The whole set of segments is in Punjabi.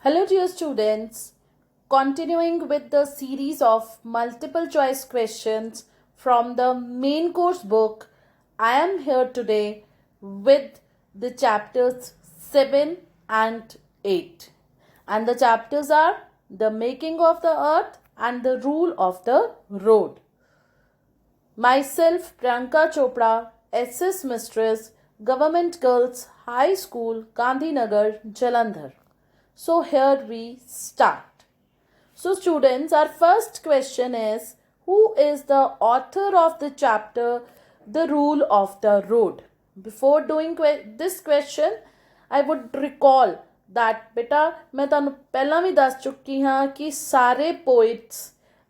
Hello, dear students. Continuing with the series of multiple choice questions from the main course book, I am here today with the chapters 7 and 8. And the chapters are the making of the earth and the rule of the road. Myself, Priyanka Chopra, SS Mistress, Government Girls High School, Gandhinagar, Jalandhar. So here we start. So students, our first question is, who is the author of the chapter The Rule of the Road? Before doing this question, I would recall that beta मैं ਤੁਹਾਨੂੰ ਪਹਿਲਾਂ ਵੀ ਦੱਸ ਚੁੱਕੀ ਹਾਂ ਕਿ ਸਾਰੇ poets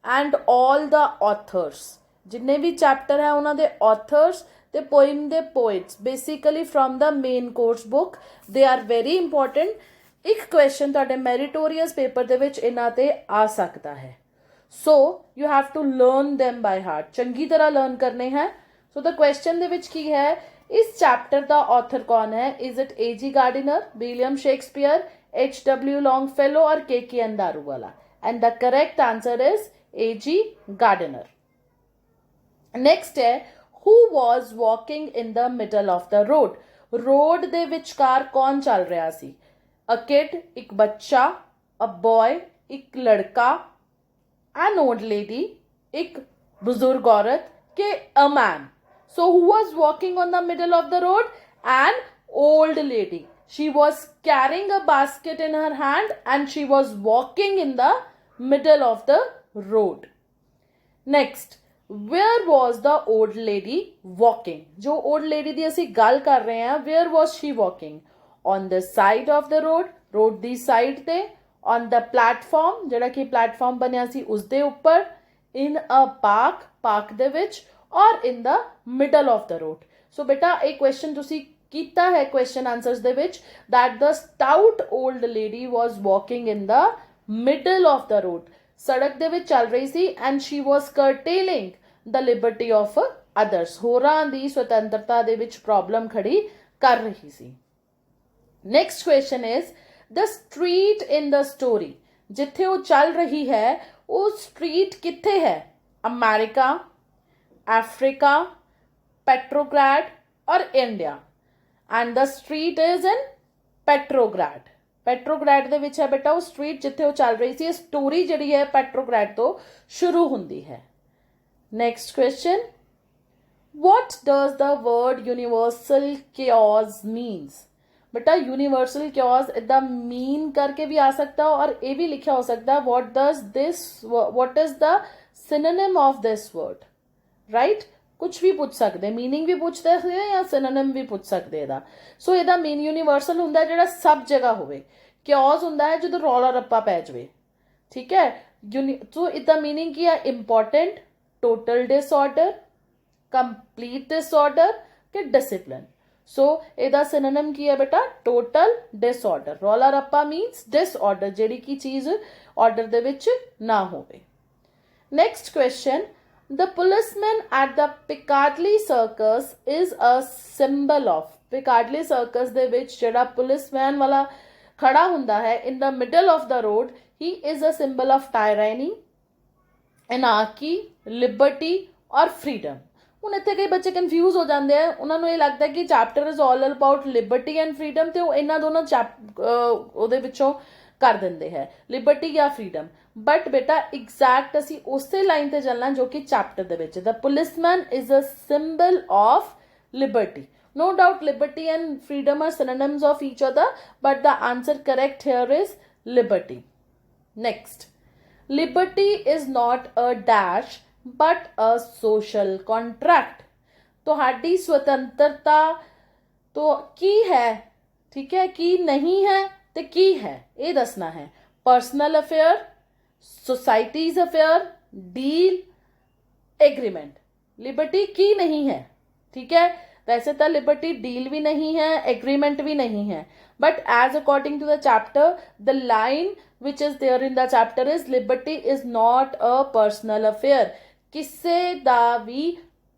and all the authors ਜਿੰਨੇ ਵੀ ਚੈਪਟਰ ਹੈ ਉਹਨਾਂ ਦੇ authors ਤੇ poem ਦੇ poets basically from the main course book they are very important. ਇੱਕ ਕੁਐਸਚਨ ਤੁਹਾਡੇ ਮੈਰੀਟੋਰੀਅਸ ਪੇਪਰ ਦੇ ਵਿੱਚ ਇਹਨਾਂ ਤੇ ਆ ਸਕਦਾ ਹੈ so you have to learn them by heart ਚੰਗੀ ਤਰ੍ਹਾਂ ਲਰਨ ਕਰਨੇ ਹੈ ਸੋ ਦਾ ਕੁਐਸਚਨ ਦੇ ਵਿੱਚ ਕੀ ਹੈ ਇਸ ਚੈਪਟਰ ਦਾ ਆਥਰ ਕੌਣ ਹੈ is it A G. Gardiner William Shakespeare H.W. Longfellow ਔਰ K Daruwalla and the correct answer is A G. Gardiner next ਹੈ who was walking in the middle of the road ਦੇ ਵਿਚਕਾਰ ਕੌਣ ਚੱਲ ਰਿਹਾ ਸੀ a kid एक बच्चा a boy एक लड़का an old lady एक बुजुर्ग औरत के a man. So who was walking on the middle of the road? An old lady. She was carrying a basket in her hand and she was walking in the middle of the road. Next, where was the old lady walking? जो old lady ਦੀ ਅਸੀਂ ਗੱਲ ਕਰ ਰਹੇ ਹਾਂ where was she walking? On the side of the road the side ਤੇ on the platform ਜਿਹੜਾ ਕਿ platform ਬਣਿਆ ਸੀ ਉਸ ਦੇ ਉੱਪਰ in a park ਦੇ ਵਿੱਚ or in the middle of the road. So ਬੇਟਾ ਇਹ question ਤੁਸੀਂ ਕੀਤਾ ਹੈ question answers ਦੇ ਵਿੱਚ that the stout old lady was walking in the middle of the road. ਸੜਕ ਦੇ ਵਿੱਚ ਚੱਲ ਰਹੀ ਸੀ and she was curtailing the liberty of others. ਹੋਰਾਂ ਦੀ ਸੁਤੰਤਰਤਾ ਦੇ ਵਿੱਚ ਪ੍ਰੋਬਲਮ ਖੜੀ ਕਰ ਰਹੀ ਸੀ. Next question is the street in the story जिथे वो चल रही है वो स्ट्रीट किथे है अमेरिका अफ्रीका पेट्रोग्राड और India and the street is in Petrograd ਦੇ ਵਿੱਚ ਹੈ ਬੇਟਾ ਉਹ स्ट्रीट जिथे वो चल रही सी स्टोरी ਜਿਹੜੀ ਹੈ पेट्रोग्राड ਤੋਂ शुरू ਹੁੰਦੀ है next question what does the word universal chaos means बेटा यूनिवर्सल क्योज इदा मीन करके भी आ सकता है और ये भी लिखा हो सकता है what is the synonym of this word right कुछ भी पूछ सकते मीनिंग भी पूछते हैं या synonym भी पूछ सकते हैं सो ਇਹਦਾ मीन यूनिवर्सल ਹੁੰਦਾ ਹੈ ਜਿਹੜਾ ਸਭ ਜਗ੍ਹਾ ਹੋਵੇ क्योज ਹੁੰਦਾ ਹੈ ਜਦੋਂ ਰੌਲਾ ਰੱਪਾ ਪੈ ਜਾਵੇ ਠੀਕ ਹੈ ਸੋ ਇਹਦਾ मीनिंग ਕੀ ਹੈ important total disorder complete disorder कि डिसिप्लिन सो ਇਹਦਾ सिनोनिम ਕੀ ਹੈ ਬੇਟਾ टोटल डिसऑर्डर ਰੌਲਾ ਰੱਪਾ मीन्स डिसऑर्डर ਜਿਹੜੀ ਕੀ ਚੀਜ਼ ਆਰਡਰ ਦੇ ਵਿੱਚ ਨਾ ਹੋਵੇ next question the policeman at the Piccadilly Circus is a symbol of Piccadilly Circus ਦੇ ਵਿੱਚ ਜਿਹੜਾ ਪੁਲਿਸਮੈਨ ਵਾਲਾ ਖੜਾ ਹੁੰਦਾ ਹੈ in the middle of the road he is a symbol of tyranny anarchy liberty or freedom ਹੁਣ ਇੱਥੇ ਕਈ ਬੱਚੇ ਕਨਫਿਊਜ਼ ਹੋ ਜਾਂਦੇ ਆ ਉਹਨਾਂ ਨੂੰ ਇਹ ਲੱਗਦਾ ਕਿ chapter is all about Liberty and freedom ਤੇ ਉਹ ਇਹਨਾਂ ਦੋਨੋਂ ਉਹਦੇ ਵਿੱਚੋਂ ਕਰ ਦਿੰਦੇ ਹੈ ਲਿਬਰਟੀ ਜਾਂ ਫਰੀडम ਬਟ ਬੇਟਾ ਐਗਜ਼ੈਕਟ ਅਸੀਂ ਉਸੇ ਲਾਈਨ ਤੇ ਚੱਲਣਾ ਜੋ ਕਿ ਚੈਪਟਰ ਦੇ ਵਿੱਚ the policeman is a symbol of liberty. No doubt liberty and freedom are synonyms of each other, but the answer correct here is liberty. Next, liberty is not a dash but a social contract. ਤੁਹਾਡੀ ਸੁਤੰਤਰਤਾ तो की है ठीक है की नहीं है तो की है ये दसना है personal affair societies affair deal agreement liberty की नहीं है ठीक है वैसे तो लिबर्टी डील भी नहीं है एग्रीमेंट भी नहीं है but as according to the chapter the line which is there in the chapter is liberty is not a personal affair किसी दा भी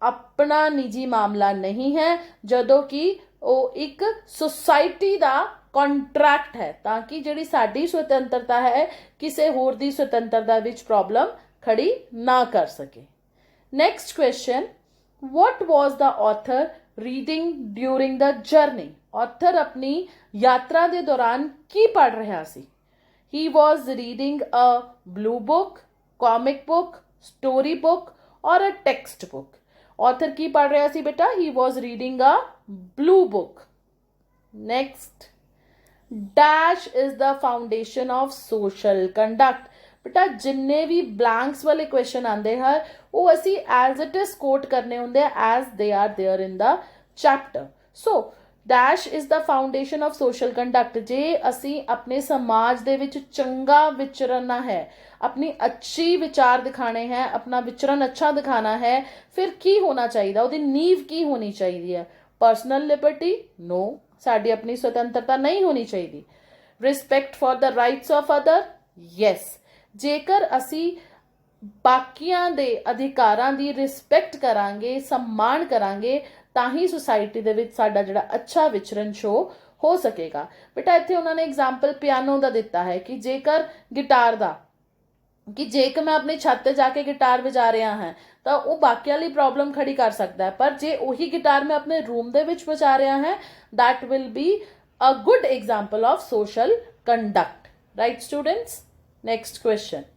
अपना निजी मामला नहीं है जदों कि ਉਹ ਇੱਕ ਸੁਸਾਇਟੀ ਦਾ ਕੰਟਰੈਕਟ ਹੈ, ਤਾਂ ਕਿ ਜਿਹੜੀ ਸਾਡੀ ਸੁਤੰਤਰਤਾ ਹੈ ਕਿਸੇ ਹੋਰ ਦੀ ਸੁਤੰਤਰਤਾ ਵਿੱਚ ਪ੍ਰੋਬਲਮ ਖੜੀ ਨਾ ਕਰ ਸਕੇ। Next question, what was the author reading during the journey? author ਆਪਣੀ ਯਾਤਰਾ ਦੇ ਦੌਰਾਨ ਕੀ ਪੜ੍ਹ ਰਿਹਾ ਸੀ? he was reading a blue book, comic book, story book or a text book? author ਕੀ ਪੜ੍ਹ ਰਿਹਾ ਸੀ ਬੇਟਾ? he was reading a blue book. next, dash is the foundation of social conduct. बेटा जिन्ने भी blanks वाले क्वेश्चन आते हैं वो असी as it is कोट करने होंगे as they are there in the chapter. so dash is the foundation of social conduct. जे असी अपने समाज दे विच चंगा विचरना है, अपनी अच्छी विचार दिखाने हैं, अपना विचरण अच्छा दिखाना है, फिर की होना चाहिए, ਉਹਦੀ नींव की होनी चाहिए है? Personal liberty? नो, साड़ी अपनी स्वतंत्रता नहीं होनी चाहिए. Respect for the rights of other? Yes. जेकर असी बाकियां दे अधिकारां दी रिस्पेक्ट करांगे, सम्मान करांगे, ਤਾਂ ਹੀ ਸੁਸਾਇਟੀ ਦੇ ਵਿੱਚ ਸਾਡਾ ਜਿਹੜਾ ਅੱਛਾ ਵਿਚਰਨ ਸ਼ੋ ਹੋ ਸਕੇਗਾ। ਬੇਟਾ ਇੱਥੇ ਉਹਨਾਂ ਨੇ ਐਗਜ਼ਾਮਪਲ ਪਿਆਨੋ ਦਾ ਦਿੱਤਾ ਹੈ ਕਿ ਜੇਕਰ ਗਿਟਾਰ ਦਾ, ਕਿ ਜੇਕਰ ਮੈਂ ਆਪਣੀ ਛੱਤ ਤੇ ਜਾ ਕੇ ਗਿਟਾਰ ਵਜਾ ਰਿਹਾ ਹਾਂ ਤਾਂ ਉਹ ਬਾਕੀਆਂ ਲਈ ਪ੍ਰੋਬਲਮ ਖੜੀ ਕਰ ਸਕਦਾ ਹੈ, ਪਰ ਜੇ ਉਹੀ ਗਿਟਾਰ ਮੈਂ ਆਪਣੇ ਰੂਮ ਦੇ ਵਿੱਚ ਵਜਾ ਰਿਹਾ ਹਾਂ that will be a good example of social conduct. right students? next question,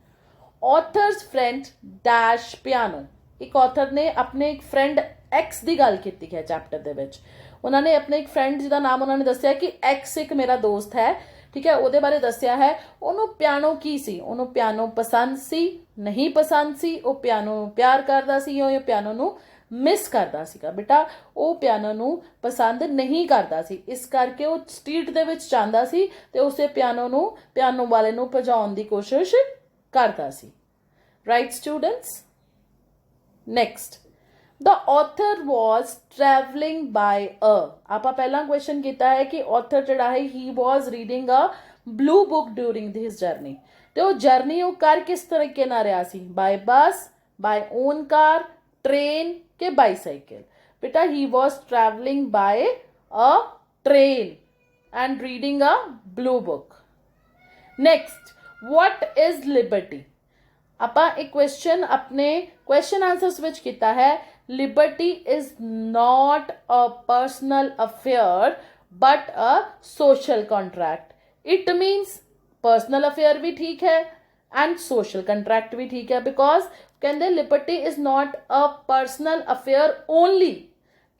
author's friend dash piano. ਇੱਕ author ਨੇ ਆਪਣੇ ਇੱਕ friend x ਦੀ ਗੱਲ ਕੀਤੀ ਹੈ ਚੈਪਟਰ ਦੇ ਵਿੱਚ। ਉਹਨਾਂ ਨੇ ਆਪਣੇ ਇੱਕ ਫਰੈਂਡ ਜਿਹਦਾ ਨਾਮ ਉਹਨਾਂ ਨੇ ਦੱਸਿਆ ਕਿ x ਇੱਕ ਮੇਰਾ ਦੋਸਤ ਹੈ, ਠੀਕ ਹੈ, ਉਹਦੇ ਬਾਰੇ ਦੱਸਿਆ ਹੈ। ਉਹਨੂੰ ਪਿਆਨੋ ਕੀ ਸੀ? ਉਹਨੂੰ ਪਿਆਨੋ ਪਸੰਦ ਸੀ, ਨਹੀਂ ਪਸੰਦ ਸੀ, ਉਹ ਪਿਆਨੋ ਨੂੰ ਪਿਆਰ ਕਰਦਾ ਸੀ ਜਾਂ ਪਿਆਨੋ ਨੂੰ ਮਿਸ ਕਰਦਾ ਸੀਗਾ? ਬੇਟਾ ਉਹ ਪਿਆਨੋ ਨੂੰ ਪਸੰਦ ਨਹੀਂ ਕਰਦਾ ਸੀ, ਇਸ ਕਰਕੇ ਉਹ ਸਟਰੀਟ ਦੇ ਵਿੱਚ ਜਾਂਦਾ ਸੀ ਤੇ ਉਸੇ ਪਿਆਨੋ ਵਾਲੇ ਨੂੰ ਭਜਾਉਣ ਦੀ ਕੋਸ਼ਿਸ਼ ਕਰਦਾ ਸੀ। Right students? Next, the author was traveling by a, ਆਪਾਂ ਪਹਿਲਾਂ ਕੁਐਸਚਨ ਕੀਤਾ ਹੈ ਕਿ author ਜਿਹੜਾ ਹੈ he was reading a blue book during his journey, ਤੇ ਉਹ ਜਰਨੀ ਉਹ ਕਰ ਕਿਸ ਤਰੀਕੇ ਨਾਲ ਰਿਹਾ ਸੀ? by bus, by own car, train के bicycle? बेटा he was traveling by a train and reading a blue book. next, what is liberty? ਆਪਾਂ एक क्वेश्चन अपने क्वेश्चन आंसर्स ਵਿੱਚ ਕੀਤਾ है। liberty is not a personal affair but a social contract. it means personal affair भी ठीक है and social contract भी ठीक है, because ਕਹਿੰਦੇ liberty is not a personal affair only,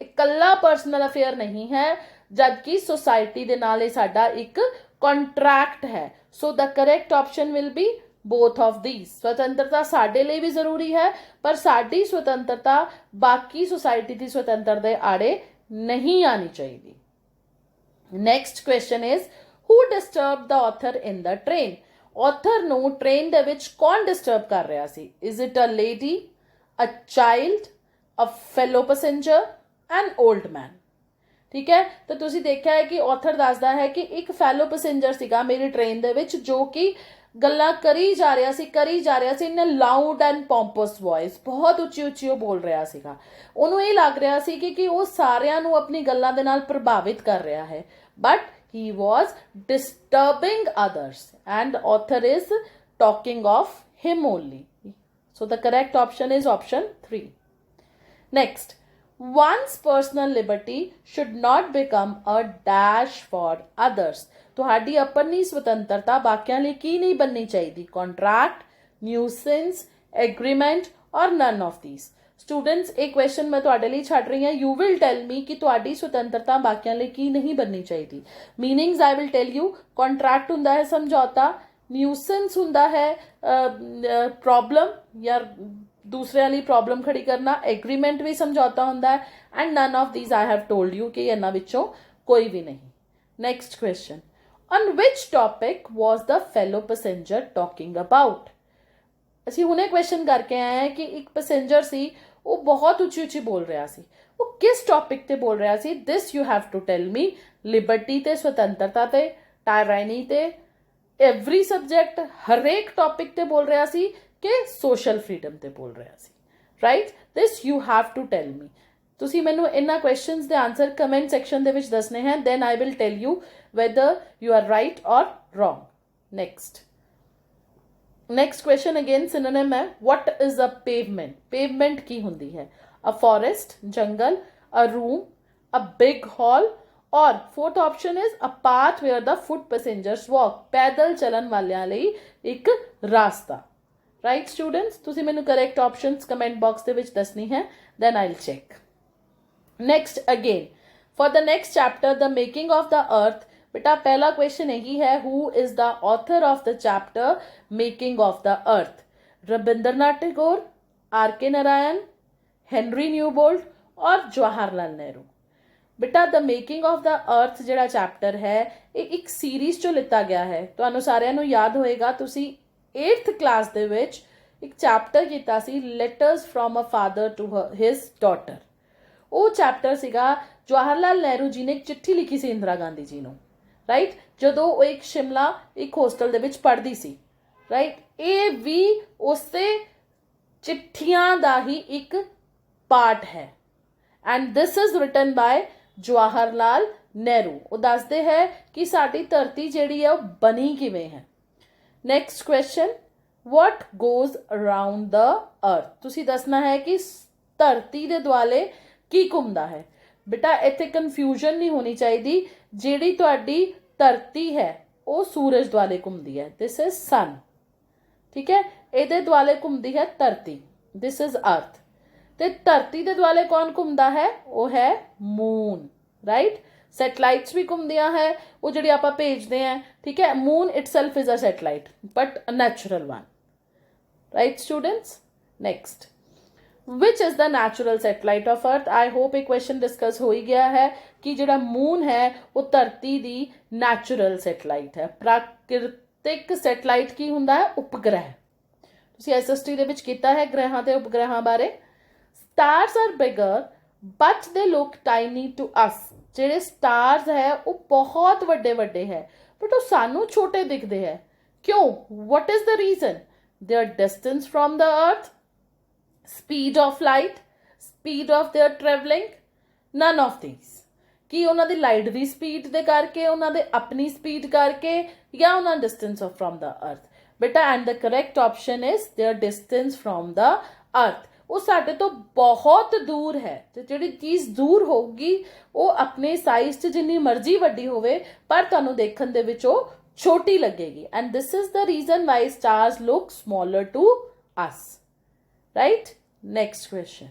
ਇਕੱਲਾ personal affair नहीं है, जबकि सोसाइटी ਦੇ ਨਾਲ ਇਹ ਸਾਡਾ ਇੱਕ contract है। so the correct option will be both of these. स्वतंत्रता ਸਾਡੇ ਲਈ ਵੀ ਜ਼ਰੂਰੀ ਹੈ, ਪਰ ਸਾਡੀ स्वतंत्रता ਬਾਕੀ सोसाइटी ਦੀ स्वतंत्रता ਦੇ ਆੜੇ ਨਹੀਂ ਆਣੀ ਚਾਹੀਦੀ। next question is, who disturbed the author in the train? author ਨੂੰ ਟ੍ਰੇਨ ਦੇ ਵਿੱਚ ਕੌਣ ਡਿਸਟਰਬ ਕਰ ਰਿਹਾ ਸੀ? is it a lady, a child, a fellow passenger, an old man? ਠੀਕ ਹੈ, ਤਾਂ ਤੁਸੀਂ ਦੇਖਿਆ ਹੈ ਕਿ author ਦੱਸਦਾ ਹੈ ਕਿ ਇੱਕ fellow passenger ਸੀਗਾ ਮੇਰੀ ਟ੍ਰੇਨ ਦੇ ਵਿੱਚ ਜੋ ਕਿ ਗੱਲਾਂ ਕਰੀ ਜਾ ਰਿਹਾ ਸੀ ਇਨ ਲਾਊਡ ਐਂਡ ਪੌਂਪਸ ਵੌਇਸ, ਬਹੁਤ ਉੱਚੀ ਉਹ ਬੋਲ ਰਿਹਾ ਸੀਗਾ। ਉਹਨੂੰ ਇਹ ਲੱਗ ਰਿਹਾ ਸੀ ਕਿ ਉਹ ਸਾਰਿਆਂ ਨੂੰ ਆਪਣੀ ਗੱਲਾਂ ਦੇ ਨਾਲ ਪ੍ਰਭਾਵਿਤ ਕਰ ਰਿਹਾ ਹੈ, but he was disturbing others and author is talking of him only. so the correct option is option 3. next, one's personal liberty should not become a dash for others. ਤੁਹਾਡੀ ਆਪਣੀ ਸੁਤੰਤਰਤਾ ਬਾਕੀਆਂ ਲਈ ਕੀ ਨਹੀਂ ਬਣਨੀ ਚਾਹੀਦੀ? ਕੰਟਰੈਕਟ, ਨਿਊਸੈਂਸ, ਐਗਰੀਮੈਂਟ ਔਰ ਨਨ ਆਫ ਥੀਸ। ਸਟੂਡੈਂਟਸ ਇਹ ਕੁਐਸਚਨ ਮੈਂ ਤੁਹਾਡੇ ਲਈ ਛੱਡ ਰਹੀ ਹਾਂ। ਯੂ ਵਿਲ ਟੈਲ ਮੀ ਕਿ ਤੁਹਾਡੀ ਸੁਤੰਤਰਤਾ ਬਾਕੀਆਂ ਲਈ ਕੀ ਨਹੀਂ ਬਣਨੀ ਚਾਹੀਦੀ। Meanings I will tell you. Contract ਹੁੰਦਾ ਹੈ ਸਮਝੌਤਾ, ਨਿਊਸੈਂਸ ਹੁੰਦਾ ਹੈ ਪ੍ਰੋਬਲਮ ਜਾਂ ਦੂਸਰਿਆਂ ਲਈ ਪ੍ਰੋਬਲਮ ਖੜੀ ਕਰਨਾ, ਐਗਰੀਮੈਂਟ ਵੀ ਸਮਝੌਤਾ ਹੁੰਦਾ ਹੈ, and none of these I have told you ਕਿ ਇਹਨਾਂ ਵਿੱਚੋਂ ਕੋਈ ਵੀ ਨਹੀਂ। Next question, on which topic was the fellow passenger talking about? ਅਸੀਂ ਹੁਣੇ ਕੁਐਸਚਨ ਕਰਕੇ ਆਏ ਹਾਂ ਕਿ ਇੱਕ ਪੈਸੇਂਜਰ ਸੀ, ਉਹ ਬਹੁਤ ਉੱਚੀ ਬੋਲ ਰਿਹਾ ਸੀ, ਉਹ ਕਿਸ ਟੌਪਿਕ ਤੇ ਬੋਲ ਰਿਹਾ ਸੀ? this you have to tell me. Liberty ਤੇ, ਸੁਤੰਤਰਤਾ ਤੇ, ਟਾਇਰਾਨੀ ਤੇ, ਐਵਰੀ ਸਬਜੈਕਟ, ਹਰੇਕ ਟੌਪਿਕ ਤੇ ਬੋਲ ਰਿਹਾ ਸੀ ਕਿ ਸੋਸ਼ਲ ਫਰੀडम ਤੇ ਬੋਲ ਰਿਹਾ ਸੀ? Right, this you have to tell me. ਤੁਸੀਂ ਮੈਨੂੰ ਇਹਨਾਂ ਕੁਐਸਚਨਸ ਦੇ ਆਨਸਰ ਕਮੈਂਟ ਸੈਕਸ਼ਨ ਦੇ ਵਿੱਚ ਦੱਸਣੇ ਹੈ, then I will tell you whether you are right or wrong. Next question again synonym ਹੈ, what is a pavement? pavement ਕੀ ਹੁੰਦੀ ਹੈ? a forest, ਜੰਗਲ, a room, a big hall, ਔਰ fourth option is a path where the foot passengers walk, ਪੈਦਲ ਚੱਲਣ ਵਾਲਿਆਂ ਲਈ ਇੱਕ ਰਾਸਤਾ। ਰਾਈਟ ਸਟੂਡੈਂਟਸ, ਤੁਸੀਂ ਮੈਨੂੰ ਕਰੈਕਟ ਆਪਸ਼ਨਸ ਕਮੈਂਟ ਬਾਕਸ ਦੇ ਵਿੱਚ ਦੱਸਣੀ ਹੈ, then I'll check। next again for the next chapter, the making of the earth, बेटा पहला क्वेश्चन यही है, who is the author of the chapter making of the earth? Rabindranath Tagore, R K. Narayan, Henry Newbolt और जवाहरलाल नेहरू। बेटा the making of the earth ਜਿਹੜਾ ਚੈਪਟਰ ਹੈ ਇਹ ਇੱਕ ਸੀਰੀਜ਼ ਚੋਂ ਲਿੱਤਾ ਗਿਆ ਹੈ। ਤੁਹਾਨੂੰ ਸਾਰਿਆਂ ਨੂੰ ਯਾਦ ਹੋਏਗਾ, ਤੁਸੀਂ 8th ਕਲਾਸ ਦੇ ਵਿੱਚ ਇੱਕ ਚੈਪਟਰ ਕੀਤਾ ਸੀ, letters from a father to his daughter. ਉਹ ਚੈਪਟਰ ਸੀਗਾ ਜਵਾਹਰਲਾਲ ਨਹਿਰੂ ਜੀ ਨੇ ਇੱਕ ਚਿੱਠੀ ਲਿਖੀ ਸੀ ਇੰਦਰਾ ਗਾਂਧੀ ਜੀ ਨੂੰ, ਰਾਈਟ, ਜਦੋਂ ਉਹ ਇੱਕ ਸ਼ਿਮਲਾ ਇੱਕ ਹੋਸਟਲ ਦੇ ਵਿੱਚ ਪੜ੍ਹਦੀ ਸੀ, ਰਾਈਟ। ਇਹ ਵੀ ਉਸੇ ਚਿੱਠੀਆਂ ਦਾ ਹੀ ਇੱਕ ਪਾਰਟ ਹੈ, and this is written ਬਾय Jawaharlal Nehru. ਉਹ ਦੱਸਦੇ ਹੈ ਕਿ ਸਾਡੀ ਧਰਤੀ ਜਿਹੜੀ ਹੈ ਉਹ ਬਣੀ ਕਿਵੇਂ ਹੈ। Next question, what goes around the earth? ਤੁਸੀਂ ਦੱਸਣਾ ਹੈ ਕਿ ਧਰਤੀ ਦੇ ਦੁਆਲੇ ਕੀ ਘੁੰਮਦਾ ਹੈ। ਬੇਟਾ ਇੱਥੇ ਕਨਫਿਊਜ਼ਨ ਨਹੀਂ ਹੋਣੀ ਚਾਹੀਦੀ, ਜਿਹੜੀ ਤੁਹਾਡੀ ਧਰਤੀ ਹੈ ਉਹ ਸੂਰਜ ਦੁਆਲੇ ਘੁੰਮਦੀ ਹੈ, ਦਿਸ ਇਜ਼ ਸਨ, ਠੀਕ ਹੈ। ਇਹਦੇ ਦੁਆਲੇ ਘੁੰਮਦੀ ਹੈ ਧਰਤੀ, ਦਿਸ ਇਜ਼ ਅਰਥ। ਤੇ ਧਰਤੀ ਦੇ ਦੁਆਲੇ ਕੌਣ ਘੁੰਮਦਾ ਹੈ? ਉਹ ਹੈ ਮੂਨ, ਰਾਈਟ। ਸੈਟਲਾਈਟਸ ਵੀ ਘੁੰਮਦੀਆਂ ਹੈ, ਉਹ ਜਿਹੜੀ ਆਪਾਂ ਭੇਜਦੇ ਹਾਂ, ਠੀਕ ਹੈ। Moon itself is a satellite but a natural one, right students. Next, which is the natural satellite of earth? I hope एक क्वेश्चन डिस्कस हो ही गया है कि जिहड़ा मून है वो धरती दी नैचुरल सैटेलाइट है। प्राकृतिक सैटेलाइट की हुंदा है? उपग्रह। तुसीं SST दे विच कीता है ग्रहां ते उपग्रहां बारे। Stars are bigger but they look tiny to us. जिहड़े स्टार्स है वो बहुत वड्डे वड्डे है बट वो सानू छोटे दिखते हैं, क्यों? What is the reason? Their distance from the earth, speed of light, speed of their traveling, none of these। कि ਉਹਨਾਂ ਦੀ ਲਾਈਟ ਦੀ ਸਪੀਡ ਦੇ ਕਰਕੇ, ਉਹਨਾਂ ਦੇ ਆਪਣੀ ਸਪੀਡ ਕਰਕੇ, ਜਾਂ ਉਹਨਾਂ ਡਿਸਟੈਂਸ ਫਰੋਮ ਦਾ ਅਰਥ। ਬੇਟਾ and the correct option is there distance from the अर्थ। ਉਹ ਸਾਡੇ ਤੋਂ ਬਹੁਤ ਦੂਰ ਹੈ, ਤੇ ਜਿਹੜੀ ਚੀਜ਼ ਦੂਰ ਹੋਊਗੀ ਉਹ ਆਪਣੇ ਸਾਈਜ਼ 'ਚ ਜਿੰਨੀ ਮਰਜ਼ੀ ਵੱਡੀ ਹੋਵੇ ਪਰ ਤੁਹਾਨੂੰ ਦੇਖਣ ਦੇ ਵਿੱਚ ਉਹ ਛੋਟੀ ਲੱਗੇਗੀ, and this is the reason why stars look smaller to us, right. Next question,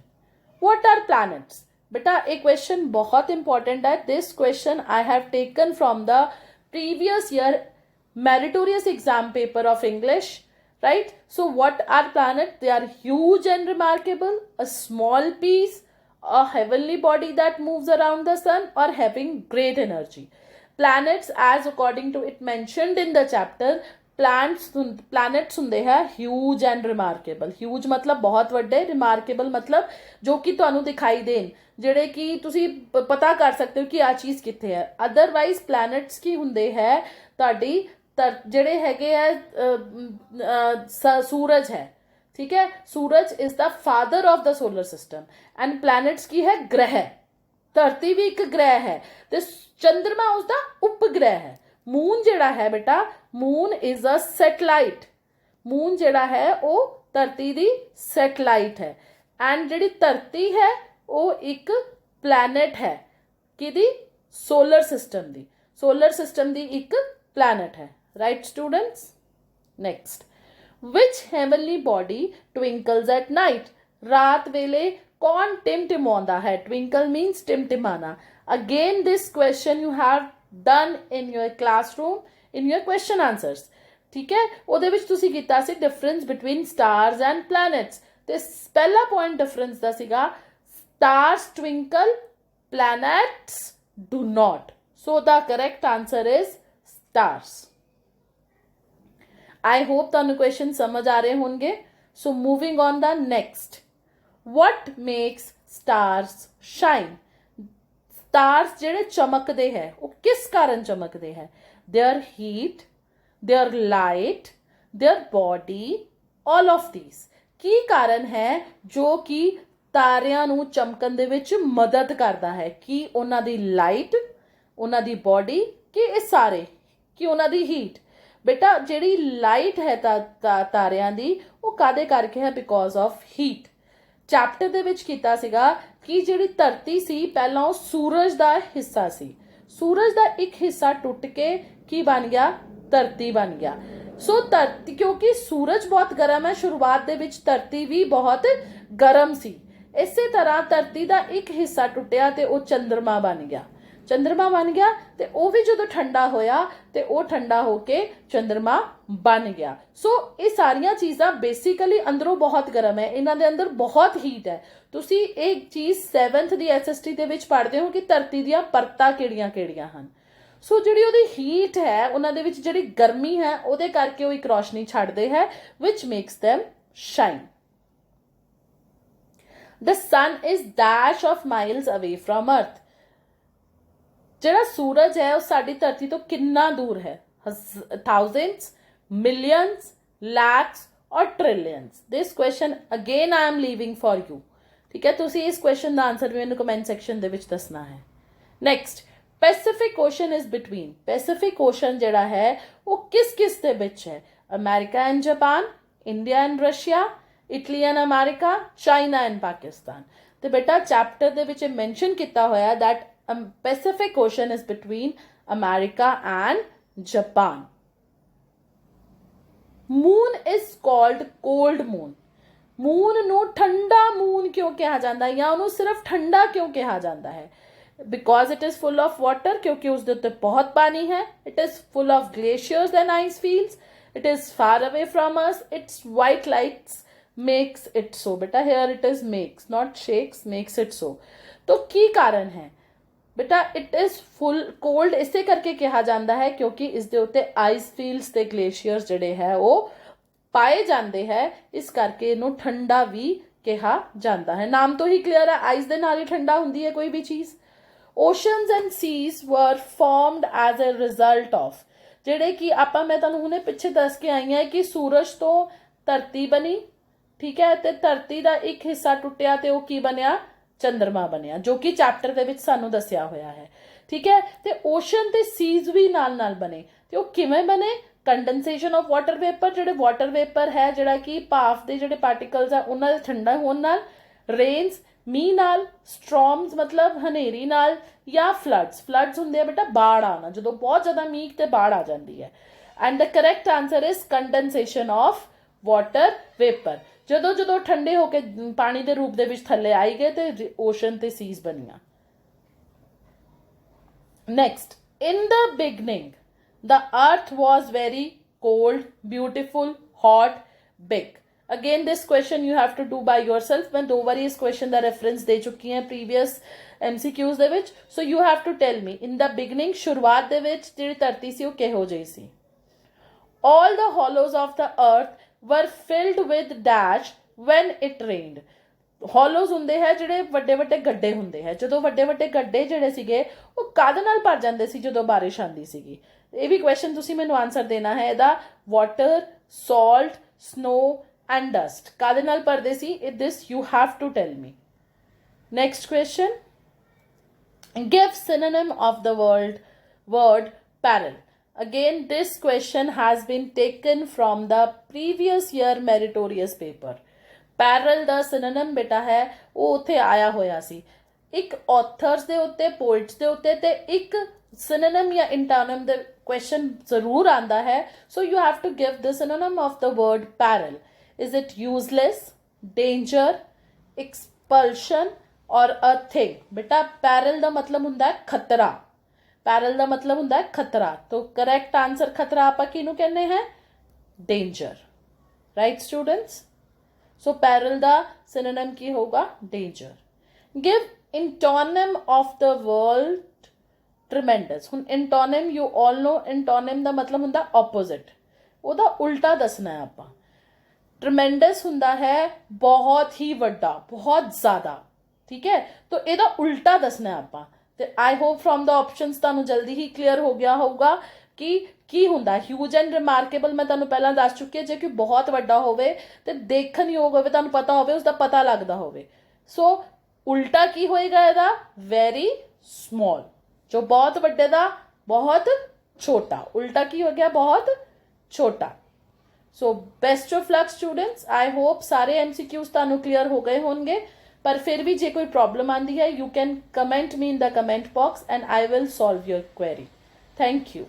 what are planets? बेटा एक क्वेश्चन बहुत इंपॉर्टेंट है। This question I have taken from the previous year meritorious exam paper of English, right? So what are planets? They are huge and remarkable, a small piece, a heavenly body that moves around the sun, or having great energy. Planets, as according to it mentioned in the chapter, planets ਹੁੰਦੇ ਹੈ ਹਿਊਜ ਐਂਡ ਰਿਮਾਰਕੇਬਲ। ਹਿਊਜ ਮਤਲਬ ਬਹੁਤ ਵੱਡੇ, ਰਿਮਾਰਕੇਬਲ ਮਤਲਬ ਜੋ ਕਿ ਤੁਹਾਨੂੰ ਦਿਖਾਈ ਦੇਣ, ਜਿਹੜੇ ਕਿ ਤੁਸੀਂ ਪਤਾ ਕਰ ਸਕਦੇ ਹੋ ਕਿ ਆ ਚੀਜ਼ ਕਿੱਥੇ ਹੈ। ਅਦਰਵਾਈਜ਼ ਪਲੈਨਟਸ ਕੀ ਹੁੰਦੇ ਹੈ, ਤੁਹਾਡੀ ਜਿਹੜੇ ਹੈਗੇ ਆ ਸੂਰਜ ਹੈ, ਠੀਕ ਹੈ। ਸੂਰਜ is the father of the solar system, and planets ਕੀ ਹੈ? ਗ੍ਰਹਿ। ਧਰਤੀ ਵੀ ਇੱਕ ਗ੍ਰਹਿ ਹੈ ਤੇ ਚੰਦਰਮਾ ਉਸਦਾ ਉਪਗ੍ਰਹਿ ਹੈ। ਮੂਨ ਜਿਹੜਾ ਹੈ ਬੇਟਾ, moon is a satellite. Moon ਜਿਹੜਾ ਹੈ ਉਹ ਧਰਤੀ ਦੀ ਸੈਟਲਾਈਟ ਹੈ, ਐਂਡ ਜਿਹੜੀ ਧਰਤੀ ਹੈ ਉਹ ਇੱਕ ਪਲੈਨਟ ਹੈ, ਕਿਹਦੀ? ਸੋਲਰ ਸਿਸਟਮ ਦੀ। ਸੋਲਰ ਸਿਸਟਮ ਦੀ ਇੱਕ ਪਲੈਨਟ ਹੈ, right students. Next, which heavenly body twinkles at night? ਰਾਤ ਵੇਲੇ ਕੌਣ ਟਿਮਟਿਮਾਉਂਦਾ ਹੈ? ਟਵਿੰਕਲ ਮੀਨਸ ਟਿਮਟਿਮਾਣਾ। Again this question you have done in your classroom in your question answers, ठीक है। ਉਹਦੇ ਵਿੱਚ ਤੁਸੀਂ ਕੀਤਾ ਸੀ difference between stars and planets, ਤੇ ਪਹਿਲਾ point difference ਦਾ ਸੀਗਾ stars twinkle, planets do not, so the correct answer is stars। I hope ਤੁਹਾਨੂੰ question ਸਮਝ ਆ ਰਹੇ ਹੋਣਗੇ। so moving on the next, what makes stars shine? Stars ਜਿਹੜੇ ਚਮਕਦੇ ਹੈ ਉਹ ਕਿਸ ਕਾਰਨ ਚਮਕਦੇ ਹੈ? Their heat, their light, their body, all of these. ਕੀ ਕਾਰਨ ਹੈ ਜੋ ਕਿ ਤਾਰਿਆਂ ਨੂੰ ਚਮਕਣ ਦੇ ਵਿੱਚ ਮਦਦ ਕਰਦਾ ਹੈ। ਕਿ ਉਹਨਾਂ ਦੀ ਲਾਈਟ, ਉਹਨਾਂ ਦੀ ਬੋਡੀ, ਕਿ ਇਹ ਸਾਰੇ, ਕਿ ਉਹਨਾਂ ਦੀ ਹੀਟ। ਬੇਟਾ ਜਿਹੜੀ ਲਾਈਟ ਹੈ ਤਾਰਿਆਂ ਦੀ, ਉਹ ਕਾਹਦੇ ਕਰਕੇ ਹੈ? Because of heat. ਚੈਪਟਰ ਦੇ ਵਿੱਚ ਕੀਤਾ ਸੀਗਾ ਕਿ ਜਿਹੜੀ ਧਰਤੀ ਸੀ ਪਹਿਲਾਂ ਉਹ ਸੂਰਜ ਦਾ ਹਿੱਸਾ ਸੀ। ਸੂਰਜ ਦਾ ਇੱਕ ਹਿੱਸਾ ਟੁੱਟ ਕੇ ਕੀ ਬਣ ਗਿਆ? ਧਰਤੀ ਬਣ ਗਿਆ। ਸੋ ਧਰਤੀ, ਕਿਉਂਕਿ ਸੂਰਜ ਬਹੁਤ ਗਰਮ ਹੈ, ਸ਼ੁਰੂਆਤ ਦੇ ਵਿੱਚ ਧਰਤੀ ਵੀ ਬਹੁਤ ਗਰਮ ਸੀ। ਇਸੇ ਤਰ੍ਹਾਂ ਧਰਤੀ ਦਾ ਇੱਕ ਹਿੱਸਾ ਟੁੱਟਿਆ ਤੇ ਉਹ ਚੰਦਰਮਾ ਬਣ ਗਿਆ। ਚੰਦਰਮਾ ਬਣ ਗਿਆ ਤੇ ਉਹ ਵੀ ਜਦੋਂ ਠੰਡਾ ਹੋਇਆ ਤੇ ਉਹ ਠੰਡਾ ਹੋ ਕੇ ਚੰਦਰਮਾ ਬਣ ਗਿਆ। ਸੋ ਇਹ ਸਾਰੀਆਂ ਚੀਜ਼ਾਂ ਬੇਸਿਕਲੀ ਅੰਦਰੋਂ ਬਹੁਤ ਗਰਮ ਹੈ, ਇਹਨਾਂ ਦੇ ਅੰਦਰ ਬਹੁਤ ਹੀਟ ਹੈ। ਤੁਸੀਂ ਇਹ ਚੀਜ਼ 7th ਦੀ SST ਦੇ ਵਿੱਚ ਪੜ੍ਹਦੇ ਹੋ ਕਿ ਧਰਤੀ ਦੀਆਂ ਪਰਤਾਂ ਕਿਹੜੀਆਂ ਕਿਹੜੀਆਂ ਹਨ। ਸੋ ਜਿਹੜੀ ਉਹਦੀ ਹੀਟ ਹੈ, ਉਹਨਾਂ ਦੇ ਵਿੱਚ ਜਿਹੜੀ ਗਰਮੀ ਹੈ, ਉਹਦੇ ਕਰਕੇ ਉਹ ਇੱਕ ਰੋਸ਼ਨੀ ਛੱਡਦੇ ਹੈ which makes them shine. The sun is dash of miles away from earth. ਜਿਹੜਾ ਸੂਰਜ ਹੈ ਉਹ ਸਾਡੀ ਧਰਤੀ ਤੋਂ ਕਿੰਨਾ ਦੂਰ ਹੈ? thousands, millions, lakhs or trillions? This question again I am leaving for you. ਠੀਕ ਹੈ, ਤੁਸੀਂ ਇਸ ਕੁਐਸਚਨ ਦਾ ਆਨਸਰ ਵੀ ਮੈਨੂੰ ਕਮੈਂਟ ਸੈਕਸ਼ਨ ਦੇ ਵਿੱਚ ਦੱਸਣਾ ਹੈ। Next, Pacific Ocean is between. Pacific Ocean ਜਿਹੜਾ ਹੈ ਉਹ ਕਿਸ ਕਿਸ ਦੇ ਵਿੱਚ ਹੈ? America and Japan, India and Russia, Italy and America, China and Pakistan. ਤੇ ਬੇਟਾ ਚੈਪਟਰ ਦੇ ਵਿੱਚ ਮੈਂਸ਼ਨ ਕੀਤਾ ਹੋਇਆ that Pacific Ocean is between America and Japan. Moon is called cold moon. Moon ਨੂੰ ਠੰਡਾ moon ਕਿਉਂ ਕਿਹਾ ਜਾਂਦਾ ਹੈ ਜਾਂ ਉਹਨੂੰ ਸਿਰਫ ਠੰਡਾ ਕਿਉਂ ਕਿਹਾ ਜਾਂਦਾ ਹੈ? Because it is full of water, ਕਿਉਂਕਿ ਉਸ ਦੇ ਉੱਤੇ ਬਹੁਤ ਪਾਣੀ ਹੈ। It is full of glaciers and ice fields. It is far away from us. Its white lights makes it so. बेटा here it is makes, not shakes, makes it so. तो ਕੀ ਕਾਰਨ ਹੈ? ਬੇਟਾ ਇਟ ਇਜ਼ ਫੁੱਲ ਕੋਲਡ ਇਸੇ ਕਰਕੇ ਕਿਹਾ ਜਾਂਦਾ ਹੈ ਕਿਉਂਕਿ ਇਸ ਦੇ ਉੱਤੇ ਆਈਸ ਫੀਲਡਸ ਤੇ ਗਲੇਸ਼ੀਅਰਸ ਜਿਹੜੇ ਹੈ ਉਹ ਪਾਏ ਜਾਂਦੇ ਹੈ, ਇਸ ਕਰਕੇ ਇਹਨੂੰ ਠੰਡਾ ਵੀ ਕਿਹਾ ਜਾਂਦਾ ਹੈ। ਨਾਮ ਤੋਂ ਹੀ ਕਲੀਅਰ ਹੈ, ਆਈਸ ਦੇ ਨਾਲ ਹੀ ਠੰਡਾ ਹੁੰਦੀ ਹੈ ਕੋਈ ਵੀ ਚੀਜ਼। Oceans and seas were formed as a result of, ਜਿਹੜੇ ਕਿ ਮੈਂ ਤੁਹਾਨੂੰ ਹੁਣੇ ਪਿੱਛੇ ਦੱਸ ਕੇ ਆਈ ਹਾਂ ਕਿ ਸੂਰਜ ਤੋਂ ਧਰਤੀ ਬਣੀ, ਠੀਕ ਹੈ, ਤੇ ਧਰਤੀ ਦਾ ਇੱਕ ਹਿੱਸਾ ਟੁੱਟਿਆ ਤੇ ਉਹ ਕੀ ਬਣਿਆ? ਚੰਦਰਮਾ ਬਣਿਆ, ਜੋ ਕਿ ਚੈਪਟਰ ਦੇ ਵਿੱਚ ਸਾਨੂੰ ਦੱਸਿਆ ਹੋਇਆ ਹੈ। ਠੀਕ ਹੈ, ਤੇ ਓਸ਼ਨ ਤੇ ਸੀਜ਼ ਵੀ ਨਾਲ ਨਾਲ ਬਣੇ। ਤੇ ਉਹ ਕਿਵੇਂ ਬਣੇ? ਕੰਡੈਂਸੇਸ਼ਨ ਆਫ ਵਾਟਰ ਵੇਪਰ, ਜਿਹੜੇ ਵਾਟਰ ਵੇਪਰ ਹੈ ਜਿਹੜਾ ਕਿ ਭਾਫ ਦੇ ਜਿਹੜੇ ਪਾਰਟੀਕਲਸ ਆ ਉਹਨਾਂ ਦੇ ਠੰਡਾ ਹੋਣ ਨਾਲ, ਰੇਨਸ ਮੀਂਹ ਨਾਲ, ਸਟਰੋਮਸ ਮਤਲਬ ਹਨੇਰੀ ਨਾਲ, ਜਾਂ ਫਲੱਡਸ ਹੁੰਦੇ ਆ ਬੇਟਾ ਬਾੜ ਆਣਾ, ਜਦੋਂ ਬਹੁਤ ਜ਼ਿਆਦਾ ਮੀਂਹ ਤੇ ਬਾੜ ਆ ਜਾਂਦੀ ਹੈ। And the correct answer is condensation of water vapour. ਜਦੋਂ ਜਦੋਂ ਠੰਡੇ ਹੋ ਕੇ ਪਾਣੀ ਦੇ ਰੂਪ ਦੇ ਵਿੱਚ ਥੱਲੇ ਆਈ ਗਏ ਤੇ ਓਸ਼ਨ ਤੇ ਸੀਜ਼ ਬਣੀਆਂ। Next, in the beginning the earth was very cold, beautiful, hot, big. Again this question you have to do by yourself। ਮੈਂ 2 ਵਾਰੀ ਇਸ ਕੁਐਸਚਨ ਦਾ ਰੈਫਰੈਂਸ ਦੇ ਚੁੱਕੀ ਹਾਂ ਪ੍ਰੀਵੀਅਸ MCQs ਦੇ ਵਿੱਚ। So you have to tell me in the beginning, ਸ਼ੁਰੂਆਤ ਦੇ ਵਿੱਚ ਜਿਹੜੀ ਧਰਤੀ ਸੀ ਉਹ ਕਿਹੋ ਜਿਹੀ ਸੀ? All the hollows of the earth were filled with dash when it rained. ਹੌਲੋਜ਼ ਹੁੰਦੇ ਹੈ ਜਿਹੜੇ ਵੱਡੇ ਵੱਡੇ ਗੱਡੇ ਹੁੰਦੇ ਹੈ। ਜਦੋਂ ਵੱਡੇ ਵੱਡੇ ਗੱਡੇ ਜਿਹੜੇ ਸੀਗੇ ਉਹ ਕਾਹਦੇ ਨਾਲ ਭਰ ਜਾਂਦੇ ਸੀ ਜਦੋਂ ਬਾਰਿਸ਼ ਆਉਂਦੀ ਸੀਗੀ? ਇਹ ਵੀ ਕੁਐਸਚਨ ਤੁਸੀਂ ਮੈਨੂੰ ਆਨਸਰ ਦੇਣਾ ਹੈ ਇਹਦਾ। Water, salt, snow and dust ਕਾਹਦੇ ਨਾਲ ਭਰਦੇ ਸੀ? This you have to tell me. Next question, give synonym of the word parallel. Again, this question has been taken from the previous year meritorious paper. Parallel the synonym ਬੇਟਾ ਹੈ ਉਹ ਉੱਥੇ ਆਇਆ ਹੋਇਆ ਸੀ। ਇੱਕ authors ਦੇ ਉੱਤੇ, poets ਦੇ ਉੱਤੇ, ਤੇ ਇੱਕ synonym ਜਾਂ antonym ਦੇ question ਜ਼ਰੂਰ ਆਉਂਦਾ ਹੈ। So you have to give the synonym of the word parallel. Is it useless, danger, expulsion or a thing? ਬੇਟਾ parallel ਦਾ ਮਤਲਬ ਹੁੰਦਾ ਹੈ ਖਤਰਾ। ਪੈਰਲ ਦਾ ਮਤਲਬ ਹੁੰਦਾ ਹੈ ਖਤਰਾ। तो करेक्ट आंसर खतरा आप किनू कहने हैं? Danger. Right students? So peril दा सिनोनिम की होगा danger. Give antonym of the word tremendous. हुन antonym you all know, antonym दा मतलब ਹੁੰਦਾ ऑपोजिट, ਉਹਦਾ ਉਲਟਾ ਦੱਸਣਾ ਹੈ ਆਪਾਂ। ट्रिमेंडस ਹੁੰਦਾ ਹੈ ਬਹੁਤ ਹੀ ਵੱਡਾ, ਬਹੁਤ ਜ਼ਿਆਦਾ, ਠੀਕ ਹੈ, तो ਇਹਦਾ ਉਲਟਾ ਦੱਸਣਾ ਹੈ ਆਪਾਂ। ਤੇ I hope from the options ਤੁਹਾਨੂੰ ਜਲਦੀ ਹੀ ਕਲੀਅਰ ਹੋ ਗਿਆ ਹੋਊਗਾ ਕਿ ਕੀ ਹੁੰਦਾ। ਹਿਊਜ ਐਂਡ ਰਿਮਾਰਕੇਬਲ ਮੈਂ ਤੁਹਾਨੂੰ ਪਹਿਲਾਂ ਦੱਸ ਚੁੱਕੀ ਹਾਂ, ਜੇ ਕਿ ਬਹੁਤ ਵੱਡਾ ਹੋਵੇ ਤੇ ਦੇਖਣ ਯੋਗ ਹੋਵੇ, ਤੁਹਾਨੂੰ ਪਤਾ ਹੋਵੇ, ਉਸਦਾ ਪਤਾ ਲੱਗਦਾ ਹੋਵੇ। ਸੋ ਉਲਟਾ ਕੀ ਹੋਏਗਾ ਇਹਦਾ? ਵੈਰੀ ਸਮॉल। ਜੋ ਬਹੁਤ ਵੱਡੇ ਦਾ ਬਹੁਤ ਛੋਟਾ। ਉਲਟਾ ਕੀ ਹੋ ਗਿਆ? ਬਹੁਤ ਛੋਟਾ। So best of luck students. I hope ਸਾਰੇ MCQs ਤੁਹਾਨੂੰ ਕਲੀਅਰ ਹੋ ਗਏ ਹੋਣਗੇ, ਪਰ ਫਿਰ ਵੀ ਜੇ ਕੋਈ ਪ੍ਰੋਬਲਮ ਆਉਂਦੀ ਹੈ, you can comment me in the comment box and I will solve your query. Thank you.